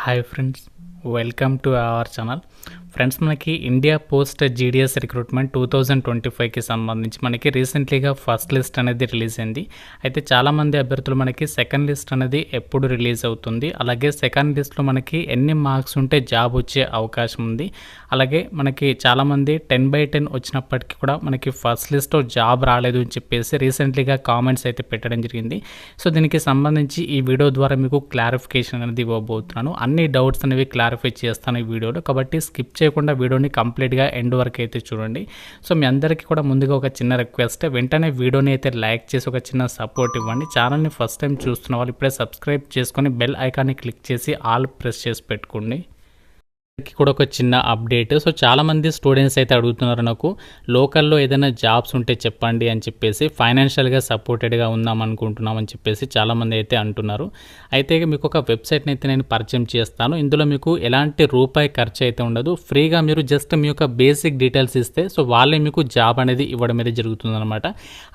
Hi friends, welcome to our channel. Friends, మనకి India post GDS recruitment 2025కి సంబంధించి మనకి రీసెంట్లీగా first list అనేది release అయింది. అయితే చాలామంది అభ్యర్థులు మనకి సెకండ్ లిస్ట్ అనేది ఎప్పుడు రిలీజ్ అవుతుంది, అలాగే సెకండ్ లిస్ట్లో మనకి ఎన్ని మార్క్స్ ఉంటే జాబ్ వచ్చే అవకాశం ఉంది, అలాగే మనకి చాలామంది 10/10 వచ్చినప్పటికీ కూడా మనకి ఫస్ట్ లిస్ట్లో జాబ్ రాలేదు అని చెప్పేసి రీసెంట్లీగా కామెంట్స్ అయితే పెట్టడం జరిగింది. సో దీనికి సంబంధించి ఈ వీడియో ద్వారా మీకు క్లారిఫికేషన్ అనేది ఇవ్వబోతున్నాను. అన్ని డౌట్స్ అనేవి క్లారిఫై చేస్తాను ఈ వీడియోలో, కాబట్టి స్కిప్ చేయకుండా వీడియోని కంప్లీట్గా ఎండ్ వరకు అయితే చూడండి. సో మీ అందరికీ కూడా ముందుగా ఒక చిన్న రిక్వెస్ట్, వెంటనే వీడియోని అయితే లైక్ చేసి ఒక చిన్న సపోర్ట్ ఇవ్వండి. ఛానల్ని ఫస్ట్ టైం చూస్తున్న వాళ్ళు ఇప్పుడే సబ్స్క్రైబ్ చేసుకొని బెల్ ఐకాన్ని క్లిక్ చేసి ఆల్ ప్రెస్ చేసి పెట్టుకోండి. కూడా ఒక చిన్న అప్డేట్. సో చాలామంది స్టూడెంట్స్ అయితే అడుగుతున్నారు, నాకు లోకల్లో ఏదైనా జాబ్స్ ఉంటే చెప్పండి అని చెప్పేసి, ఫైనాన్షియల్గా సపోర్టెడ్గా ఉందాం అనుకుంటున్నాం అని చెప్పేసి చాలామంది అయితే అంటున్నారు. అయితే మీకు ఒక వెబ్సైట్ని అయితే నేను పరిచయం చేస్తాను. ఇందులో మీకు ఎలాంటి రూపాయి ఖర్చు అయితే ఉండదు. ఫ్రీగా మీరు జస్ట్ మీ యొక్క బేసిక్ డీటెయిల్స్ ఇస్తే సో వాళ్ళే మీకు జాబ్ అనేది ఇవ్వడం అనేది జరుగుతుందన్నమాట.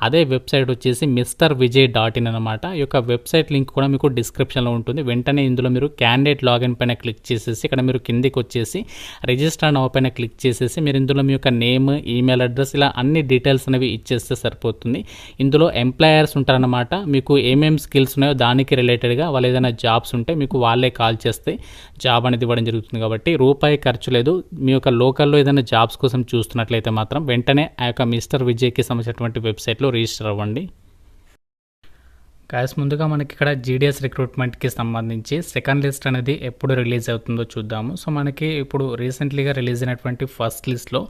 అదే వెబ్సైట్ వచ్చేసి MrVijay.in అనమాట. ఈ యొక్క వెబ్సైట్ లింక్ కూడా మీకు డిస్క్రిప్షన్లో ఉంటుంది. వెంటనే ఇందులో మీరు క్యాండిడేట్ లాగిన్ పైన క్లిక్ చేసేసి ఇక్కడ మీరు కిందికి వచ్చేసి రిజిస్టర్ నౌ పైన క్లిక్ చేసేసి మీరు ఇందులో మీ యొక్క నేమ్, ఈమెయిల్ అడ్రస్ ఇలా అన్ని డీటెయిల్స్ అనేవి ఇచ్చేస్తే సరిపోతుంది. ఇందులో ఎంప్లాయర్స్ ఉంటారన్నమాట. మీకు ఏమేమి స్కిల్స్ ఉన్నాయో దానికి రిలేటెడ్గా వాళ్ళు ఏదైనా జాబ్స్ ఉంటే మీకు వాళ్ళే కాల్ చేస్తే జాబ్ అనేది ఇవ్వడం జరుగుతుంది. కాబట్టి రూపాయి ఖర్చు లేదు. మీ యొక్క లోకల్లో ఏదైనా జాబ్స్ కోసం చూస్తున్నట్లయితే మాత్రం వెంటనే ఆ యొక్క మిస్టర్ విజయ్కి సంబంధించినటువంటి వెబ్సైట్లో రిజిస్టర్ అవ్వండి. గాయస్, ముందుగా మనకి ఇక్కడ జీడిఎస్ రిక్రూట్మెంట్కి సంబంధించి సెకండ్ లిస్ట్ అనేది ఎప్పుడు రిలీజ్ అవుతుందో చూద్దాము. సో మనకి ఇప్పుడు రీసెంట్లీగా రిలీజ్ అయినటువంటి ఫస్ట్ లిస్ట్లో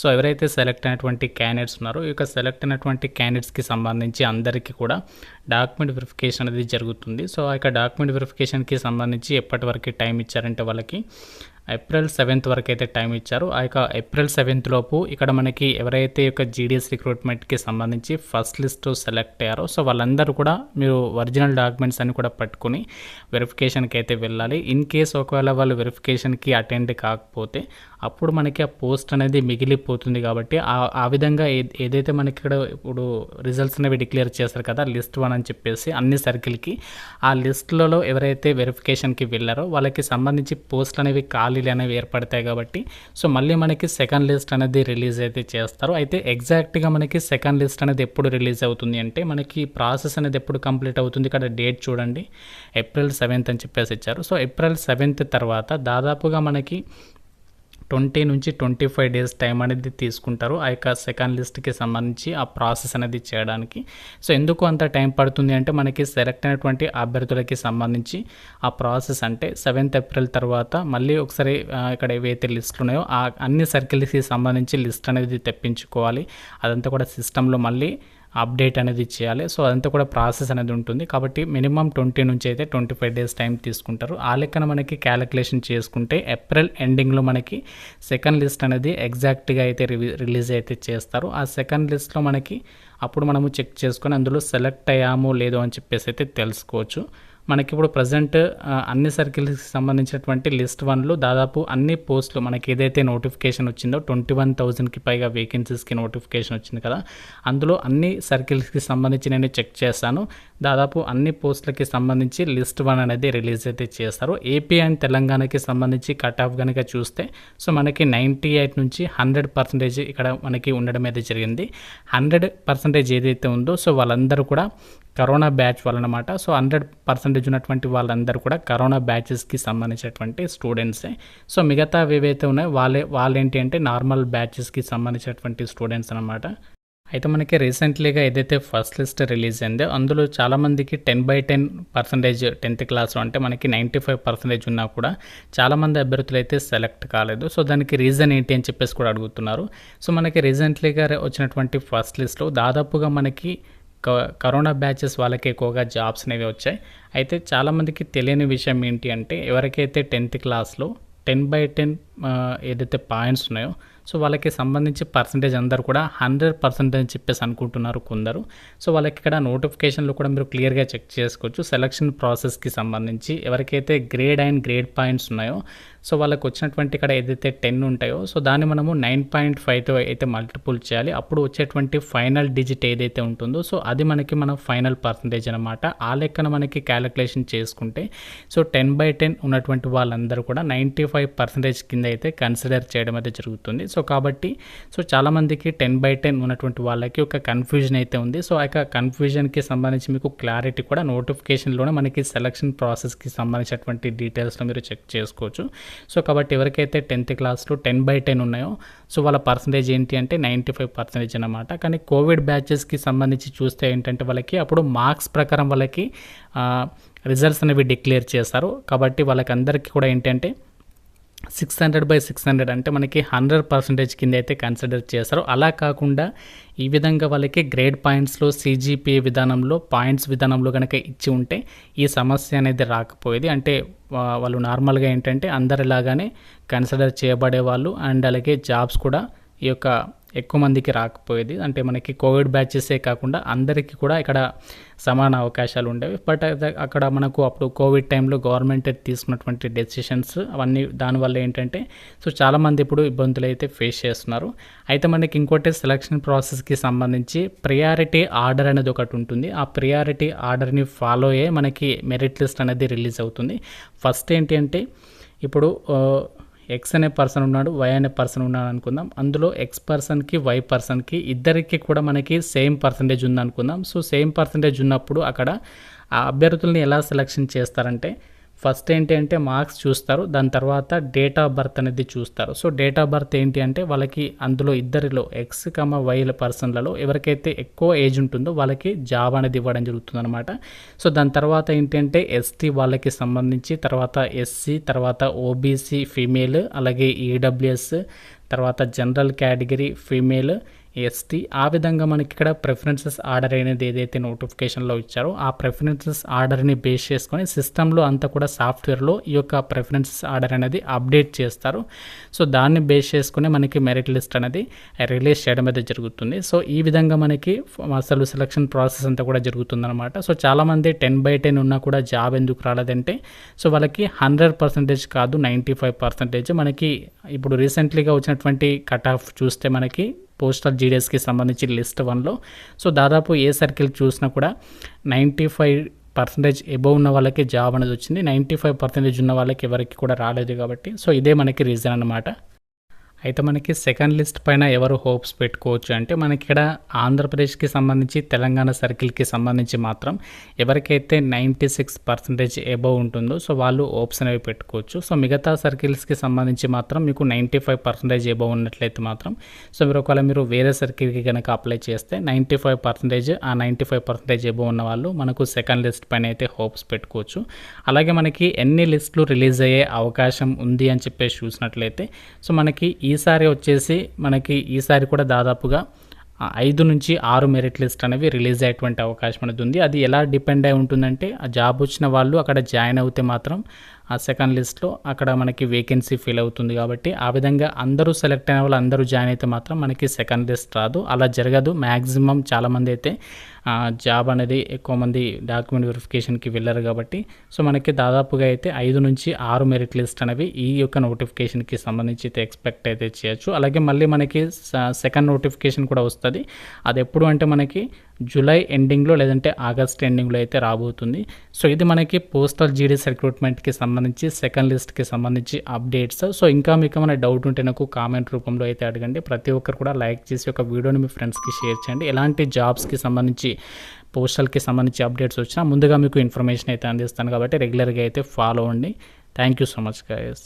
సో ఎవరైతే సెలెక్ట్ అయినటువంటి క్యాండిడేట్స్ ఉన్నారో ఈ యొక్క సెలెక్ట్ అయినటువంటి క్యాండిడేట్స్కి సంబంధించి అందరికీ కూడా డాక్యుమెంట్ వెరిఫికేషన్ అనేది జరుగుతుంది. సో ఆ యొక్క డాక్యుమెంట్ వెరిఫికేషన్కి సంబంధించి ఎప్పటి వరకు టైం ఇచ్చారంటే వాళ్ళకి April 7th వరకు అయితే టైం ఇచ్చారు. ఆ యొక్క April 7th లోపు ఇక్కడ మనకి ఎవరైతే యొక్క జీడిఎస్ రిక్రూట్మెంట్కి సంబంధించి ఫస్ట్ లిస్ట్ సెలెక్ట్ అయ్యారో సో వాళ్ళందరూ కూడా మీరు ఒరిజినల్ డాక్యుమెంట్స్ అన్ని కూడా పట్టుకుని వెరిఫికేషన్కి అయితే వెళ్ళాలి. ఇన్ కేస్ ఒకవేళ వాళ్ళు వెరిఫికేషన్కి అటెండ్ కాకపోతే అప్పుడు మనకి ఆ పోస్ట్ అనేది మిగిలిపోతుంది. కాబట్టి ఆ విధంగా ఏదైతే మనకి ఇక్కడ ఇప్పుడు రిజల్ట్స్ అనేవి డిక్లేర్ చేస్తారు కదా లిస్ట్ 1 అని చెప్పేసి అన్ని సర్కిల్కి, ఆ లిస్టులలో ఎవరైతే వెరిఫికేషన్కి వెళ్ళారో వాళ్ళకి సంబంధించి పోస్టులు అనేవి ఖాళీలు అనేవి ఏర్పడతాయి. కాబట్టి సో మళ్ళీ మనకి సెకండ్ లిస్ట్ అనేది రిలీజ్ అయితే చేస్తారు. అయితే ఎగ్జాక్ట్గా మనకి సెకండ్ లిస్ట్ అనేది ఎప్పుడు రిలీజ్ అవుతుంది అంటే మనకి ప్రాసెస్ అనేది ఎప్పుడు కంప్లీట్ అవుతుంది, ఇక్కడ డేట్ చూడండి April 7th అని చెప్పేసి ఇచ్చారు. సో April 7th తర్వాత దాదాపుగా మనకి 20 నుంచి 25 డేస్ టైం అనేది తీసుకుంటారు ఆ యొక్క సెకండ్ లిస్ట్కి సంబంధించి ఆ ప్రాసెస్ అనేది చేయడానికి. సో ఎందుకు అంత టైం పడుతుంది అంటే మనకి సెలెక్ట్ అయినటువంటి అభ్యర్థులకి సంబంధించి ఆ ప్రాసెస్ అంటే 7th April తర్వాత మళ్ళీ ఒకసారి ఇక్కడ ఏవైతే లిస్టులు ఉన్నాయో ఆ అన్ని సర్కిల్స్కి సంబంధించి లిస్ట్ అనేది తెప్పించుకోవాలి. అదంతా కూడా సిస్టంలో మళ్ళీ అప్డేట్ అనేది చేయాలి. సో అదంతా కూడా ప్రాసెస్ అనేది ఉంటుంది. కాబట్టి మినిమం 20 నుంచి అయితే 25 డేస్ టైం తీసుకుంటారు. ఆ లెక్కన మనకి క్యాలిక్యులేషన్ చేసుకుంటే ఏప్రిల్ ఎండింగ్లో మనకి సెకండ్ లిస్ట్ అనేది ఎగ్జాక్ట్గా అయితే రిలీజ్ అయితే చేస్తారు. ఆ సెకండ్ లిస్ట్లో మనకి అప్పుడు మనము చెక్ చేసుకొని అందులో సెలెక్ట్ అయ్యామో లేదో అని చెప్పేసి అయితే తెలుసుకోవచ్చు. మనకి ఇప్పుడు ప్రజెంట్ అన్ని సర్కిల్స్కి సంబంధించినటువంటి లిస్ట్ 1లో దాదాపు అన్ని పోస్టులు మనకి ఏదైతే నోటిఫికేషన్ వచ్చిందో 21,000కి పైగా వేకెన్సీస్కి నోటిఫికేషన్ వచ్చింది కదా, అందులో అన్ని సర్కిల్స్కి సంబంధించి నేను చెక్ చేశాను. దాదాపు అన్ని పోస్టులకి సంబంధించి లిస్ట్ 1 అనేది రిలీజ్ అయితే చేస్తారు. ఏపీ అండ్ తెలంగాణకి సంబంధించి కట్ ఆఫ్ కనుక చూస్తే సో మనకి 98 నుంచి 100% ఇక్కడ మనకి ఉండడం అయితే జరిగింది. 100% ఏదైతే ఉందో సో వాళ్ళందరూ కూడా కరోనా బ్యాచ్ వాళ్ళనమాట. సో 100% ఉన్నటువంటి వాళ్ళందరూ కూడా కరోనా బ్యాచెస్కి సంబంధించినటువంటి స్టూడెంట్సే. సో మిగతా ఏవైతే ఉన్నాయో వాళ్ళేంటి అంటే నార్మల్ బ్యాచెస్కి సంబంధించినటువంటి స్టూడెంట్స్ అనమాట. అయితే మనకి రీసెంట్లీగా ఏదైతే ఫస్ట్ లిస్ట్ రిలీజ్ అయిందో అందులో చాలామందికి 10/10% 10th క్లాస్లో అంటే మనకి 95% ఉన్నా కూడా చాలామంది అభ్యర్థులు అయితే సెలెక్ట్ కాలేదు. సో దానికి రీజన్ ఏంటి అని చెప్పేసి కూడా అడుగుతున్నారు. సో మనకి రీసెంట్లీగా వచ్చినటువంటి ఫస్ట్ లిస్ట్లో దాదాపుగా మనకి కరోనా బ్యాచెస్ వాళ్ళకి ఎక్కువగా జాబ్స్ అనేవి వచ్చాయి. అయితే చాలామందికి తెలియని విషయం ఏంటి అంటే ఎవరికైతే 10th క్లాస్లో 10/10 ఏదైతే పాయింట్స్ ఉన్నాయో సో వాళ్ళకి సంబంధించి పర్సంటేజ్ అందరూ కూడా 100% అని చెప్పేసి అనుకుంటున్నారు కొందరు. సో వాళ్ళకి ఇక్కడ నోటిఫికేషన్లో కూడా మీరు క్లియర్గా చెక్ చేసుకోవచ్చు. సెలక్షన్ ప్రాసెస్కి సంబంధించి ఎవరికైతే గ్రేడ్ అండ్ గ్రేడ్ పాయింట్స్ ఉన్నాయో సో వాళ్ళకి వచ్చినటువంటి ఇక్కడ ఏదైతే 10 ఉంటాయో సో దాన్ని మనము 9.5తో అయితే మల్టిపుల్ చేయాలి. అప్పుడు వచ్చేటువంటి ఫైనల్ డిజిట్ ఏదైతే ఉంటుందో సో అది మనకి మన ఫైనల్ పర్సంటేజ్ అనమాట. ఆ లెక్కన మనకి క్యాలిక్యులేషన్ చేసుకుంటే సో 10/10 ఉన్నటువంటి వాళ్ళందరూ కూడా 95% కింద అయితే కన్సిడర్ చేయడం అయితే జరుగుతుంది. సో కాబట్టి సో చాలామందికి 10/10 ఉన్నటువంటి వాళ్ళకి ఒక కన్ఫ్యూజన్ అయితే ఉంది. సో ఆ యొక్క కన్ఫ్యూజన్కి సంబంధించి మీకు క్లారిటీ కూడా నోటిఫికేషన్లోనే మనకి సెలక్షన్ ప్రాసెస్కి సంబంధించినటువంటి డీటెయిల్స్లో మీరు చెక్ చేసుకోవచ్చు. సో కాబట్టి ఎవరికైతే 10th క్లాస్లో 10/10 ఉన్నాయో సో వాళ్ళ పర్సంటేజ్ ఏంటి అంటే 95% అన్నమాట. కానీ కోవిడ్ బ్యాచెస్కి సంబంధించి చూస్తే ఏంటంటే వాళ్ళకి అప్పుడు మార్క్స్ ప్రకారం వాళ్ళకి రిజల్ట్స్ అనేవి డిక్లేర్ చేస్తారు. కాబట్టి వాళ్ళకి అందరికీ కూడా ఏంటంటే 600/600 అంటే మనకి 100% కింద అయితే కన్సిడర్ చేస్తారు. అలా కాకుండా ఈ విధంగా వాళ్ళకి గ్రేడ్ పాయింట్స్లో CGPA విధానంలో పాయింట్స్ విధానంలో కనుక ఇచ్చి ఉంటే ఈ సమస్య అనేది రాకపోయేది. అంటే వాళ్ళు నార్మల్గా ఏంటంటే అందరిలాగానే కన్సిడర్ చేయబడేవాళ్ళు అండ్ అలాగే జాబ్స్ కూడా ఈ యొక్క ఎక్కువ మందికి రాకపోయేది. అంటే మనకి కోవిడ్ బ్యాచెసే కాకుండా అందరికీ కూడా ఇక్కడ సమాన అవకాశాలు ఉండేవి. బట్ అక్కడ మనకు అప్పుడు కోవిడ్ టైంలో గవర్నమెంట్ తీసుకున్నటువంటి డెసిషన్స్ అవన్నీ దానివల్ల ఏంటంటే సో చాలామంది ఇప్పుడు ఇబ్బందులు అయితే ఫేస్ చేస్తున్నారు. అయితే మనకి ఇంకోటి సెలక్షన్ ప్రాసెస్కి సంబంధించి ప్రియారిటీ ఆర్డర్ అనేది ఒకటి ఉంటుంది. ఆ ప్రియారిటీ ఆర్డర్ని ఫాలో అయ్యే మనకి మెరిట్ లిస్ట్ అనేది రిలీజ్ అవుతుంది. ఫస్ట్ ఏంటి అంటే ఇప్పుడు ఎక్స్ అనే పర్సన్ ఉన్నాడు, వై అనే పర్సన్ ఉన్నాడు అనుకుందాం. అందులో ఎక్స్ పర్సన్కి వై పర్సన్కి ఇద్దరికి కూడా మనకి సేమ్ పర్సంటేజ్ ఉందనుకుందాం. సో సేమ్ పర్సంటేజ్ ఉన్నప్పుడు అక్కడ ఆ అభ్యర్థుల్ని ఎలా సెలక్షన్ చేస్తారంటే ఫస్ట్ ఏంటి అంటే మార్క్స్ చూస్తారు, దాని తర్వాత డేట్ ఆఫ్ బర్త్ అనేది చూస్తారు. సో డేట్ ఆఫ్ బర్త్ ఏంటి అంటే వాళ్ళకి అందులో ఇద్దరిలో ఎక్స్ వై పర్సన్లలో ఎవరికైతే ఎక్కువ ఏజ్ ఉంటుందో వాళ్ళకి జాబ్ అనేది ఇవ్వడం జరుగుతుంది అనమాట. సో దాని తర్వాత ఏంటంటే ST వాళ్ళకి సంబంధించి, తర్వాత SC, తర్వాత OBC ఫీమేల్, అలాగే EWS, తర్వాత జనరల్ కేటగిరీ ఫీమేల్, ST. ఆ విధంగా మనకి ఇక్కడ ప్రిఫరెన్సెస్ ఆర్డర్ అనేది ఏదైతే నోటిఫికేషన్లో ఇచ్చారో ఆ ప్రిఫరెన్సెస్ ఆర్డర్ని బేస్ చేసుకొని సిస్టంలో అంతా కూడా సాఫ్ట్వేర్లో ఈ యొక్క ప్రిఫరెన్సెస్ ఆర్డర్ అనేది అప్డేట్ చేస్తారు. సో దాన్ని బేస్ చేసుకుని మనకి మెరిట్ లిస్ట్ అనేది రిలీజ్ చేయడం అయితే జరుగుతుంది. సో ఈ విధంగా మనకి అసలు సెలక్షన్ ప్రాసెస్ అంతా కూడా జరుగుతుందన్నమాట. సో చాలామంది 10/10 ఉన్నా కూడా జాబ్ ఎందుకు రాలేదంటే సో వాళ్ళకి 100% కాదు 95%. మనకి ఇప్పుడు రీసెంట్లీగా వచ్చినటువంటి కట్ ఆఫ్ చూస్తే మనకి పోస్టల్ GDSకి సంబంధించి లిస్ట్ 1లో సో దాదాపు ఏ సర్కిల్ చూసినా కూడా 95% ఎబోవ్ ఉన్న వాళ్ళకి జాబ్ అనేది వచ్చింది. 95% ఉన్న వాళ్ళకి ఎవరికి కూడా రాలేదు. కాబట్టి సో ఇదే మనకి రీజన్ అన్నమాట. అయితే మనకి సెకండ్ లిస్ట్ పైన ఎవరు హోప్స్ పెట్టుకోవచ్చు అంటే మనకి ఇక్కడ ఆంధ్రప్రదేశ్కి సంబంధించి తెలంగాణ సర్కిల్కి సంబంధించి మాత్రం ఎవరికైతే 96% ఎబోవ్ ఉంటుందో సో వాళ్ళు హోప్స్ అనేవి పెట్టుకోవచ్చు. సో మిగతా సర్కిల్స్కి సంబంధించి మాత్రం మీకు 95% ఎబోవ్ ఉన్నట్లయితే మాత్రం సో మీరు ఒకవేళ మీరు వేరే సర్కిల్కి కనుక అప్లై చేస్తే 95% ఆ 95% ఎబోవ్ ఉన్న వాళ్ళు మనకు సెకండ్ లిస్ట్ పైన అయితే హోప్స్ పెట్టుకోవచ్చు. అలాగే మనకి ఎన్ని లిస్టులు రిలీజ్ అయ్యే అవకాశం ఉంది అని చెప్పేసి చూసినట్లయితే సో మనకి ఈసారి వచ్చేసి మనకి ఈసారి కూడా దాదాపుగా 5 నుంచి 6 మెరిట్ లిస్ట్ అనేవి రిలీజ్ అయ్యేటువంటి అవకాశం అనేది ఉంది. అది ఎలా డిపెండ్ అయి ఉంటుందంటే ఆ జాబ్ వచ్చిన వాళ్ళు అక్కడ జాయిన్ అవుతే మాత్రం ఆ సెకండ్ లిస్ట్లో అక్కడ మనకి వేకెన్సీ ఫిల్ అవుతుంది. కాబట్టి ఆ విధంగా అందరూ సెలెక్ట్ అయిన వాళ్ళు అందరూ జాయిన్ అయితే మాత్రం మనకి సెకండ్ లిస్ట్ రాదు. అలా జరగదు. మ్యాక్సిమం చాలామంది అయితే జాబ్ అనేది ఎక్కువ మంది డాక్యుమెంట్ వెరిఫికేషన్కి వెళ్ళారు. కాబట్టి సో మనకి దాదాపుగా అయితే 5 నుంచి 6 మెరిట్ లిస్ట్ అనేవి ఈ యొక్క నోటిఫికేషన్కి సంబంధించి అయితే ఎక్స్పెక్ట్ అయితే చేయొచ్చు. అలాగే మళ్ళీ మనకి సెకండ్ నోటిఫికేషన్ కూడా వస్తుంది. అది ఎప్పుడు అంటే మనకి జూలై ఎండింగ్లో లేదంటే ఆగస్ట్ ఎండింగ్లో అయితే రాబోతుంది. సో ఇది మనకి పోస్టల్ GDS రిక్రూట్మెంట్కి సంబంధించి సెకండ్ లిస్ట్కి సంబంధించి అప్డేట్స్. సో ఇంకా మీకు ఏమైనా డౌట్ ఉంటే నాకు కామెంట్ రూపంలో అయితే అడగండి. ప్రతి ఒక్కరు కూడా లైక్ చేసి ఒక వీడియోని మీ ఫ్రెండ్స్కి షేర్ చేయండి. ఎలాంటి జాబ్స్కి సంబంధించి పోస్టల్కి సంబంధించి అప్డేట్స్ వచ్చినా ముందుగా మీకు ఇన్ఫర్మేషన్ అయితే అందిస్తాను. కాబట్టి రెగ్యులర్గా అయితే ఫాలో అవ్వండి. Thank you so much guys.